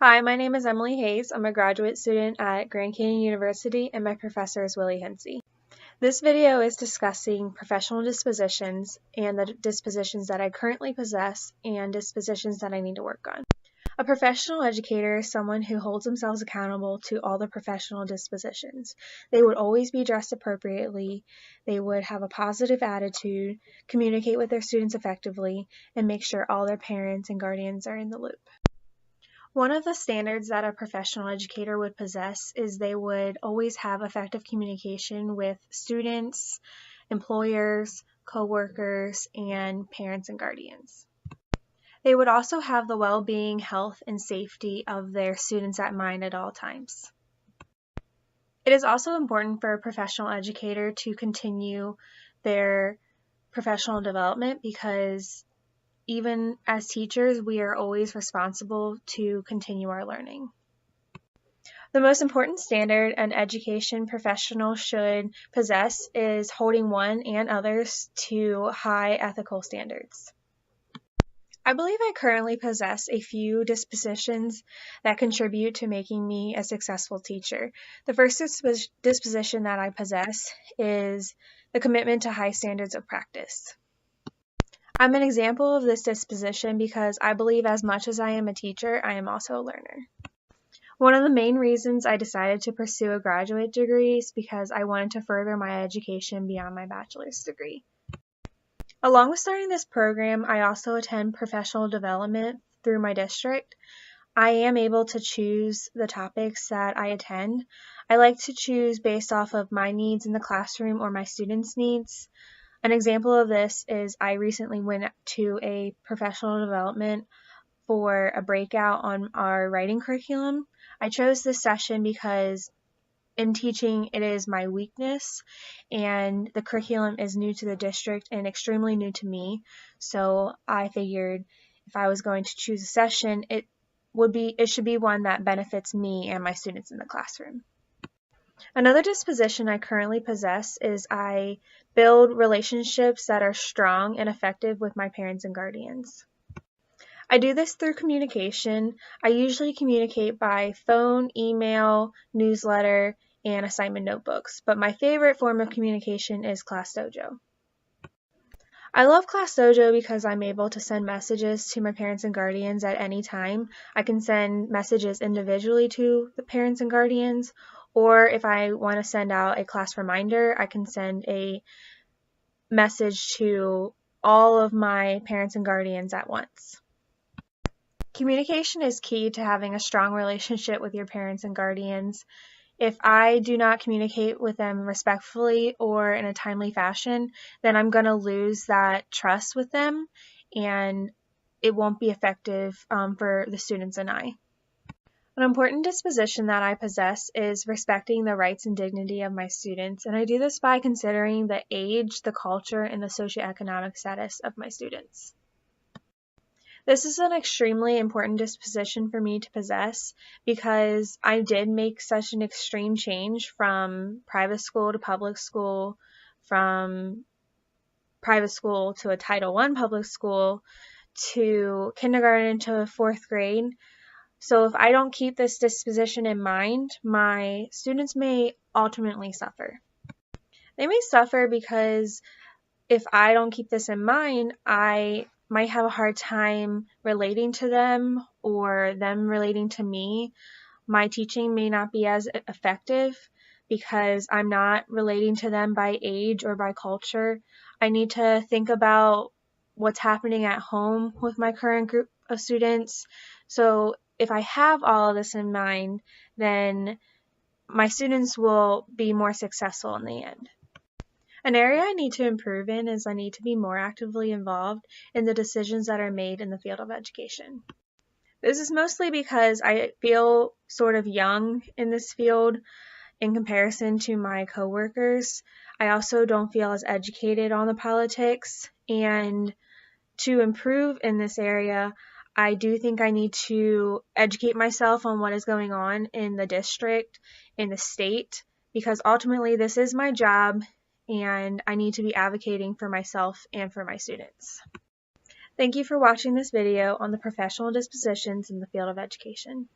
Hi, my name is Emily Hayes. I'm a graduate student at Grand Canyon University, and my professor is Willie Hensey. This video is discussing professional dispositions and the dispositions that I currently possess and dispositions that I need to work on. A professional educator is someone who holds themselves accountable to all the professional dispositions. They would always be dressed appropriately, they would have a positive attitude, communicate with their students effectively, and make sure all their parents and guardians are in the loop. One of the standards that a professional educator would possess is they would always have effective communication with students, employers, coworkers, and parents and guardians. They would also have the well-being, health, and safety of their students at mind at all times. It is also important for a professional educator to continue their professional development because even as teachers, we are always responsible to continue our learning. The most important standard an education professional should possess is holding one and others to high ethical standards. I believe I currently possess a few dispositions that contribute to making me a successful teacher. The first disposition that I possess is the commitment to high standards of practice. I'm an example of this disposition because I believe as much as I am a teacher, I am also a learner. One of the main reasons I decided to pursue a graduate degree is because I wanted to further my education beyond my bachelor's degree. Along with starting this program, I also attend professional development through my district. I am able to choose the topics that I attend. I like to choose based off of my needs in the classroom or my students' needs. An example of this is I recently went to a professional development for a breakout on our writing curriculum. I chose this session because in teaching it is my weakness and the curriculum is new to the district and extremely new to me. So I figured if I was going to choose a session, it should be one that benefits me and my students in the classroom. Another disposition I currently possess is I build relationships that are strong and effective with my parents and guardians. I do this through communication. I usually communicate by phone, email, newsletter, and assignment notebooks, but my favorite form of communication is Class Dojo. I love Class Dojo because I'm able to send messages to my parents and guardians at any time. I can send messages individually to the parents and guardians, or if I want to send out a class reminder, I can send a message to all of my parents and guardians at once. Communication is key to having a strong relationship with your parents and guardians. If I do not communicate with them respectfully or in a timely fashion, then I'm going to lose that trust with them and it won't be effective for the students and I. An important disposition that I possess is respecting the rights and dignity of my students, and I do this by considering the age, the culture, and the socioeconomic status of my students. This is an extremely important disposition for me to possess because I did make such an extreme change from private school to public school, from private school to a Title I public school, to kindergarten to fourth grade. So if I don't keep this disposition in mind, my students may ultimately suffer. They may suffer because if I don't keep this in mind, I might have a hard time relating to them or them relating to me. My teaching may not be as effective because I'm not relating to them by age or by culture. I need to think about what's happening at home with my current group of students. So if I have all of this in mind, then my students will be more successful in the end. An area I need to improve in is I need to be more actively involved in the decisions that are made in the field of education. This is mostly because I feel sort of young in this field in comparison to my coworkers. I also don't feel as educated on the politics, and to improve in this area, I do think I need to educate myself on what is going on in the district, in the state, because ultimately this is my job and I need to be advocating for myself and for my students. Thank you for watching this video on the professional dispositions in the field of education.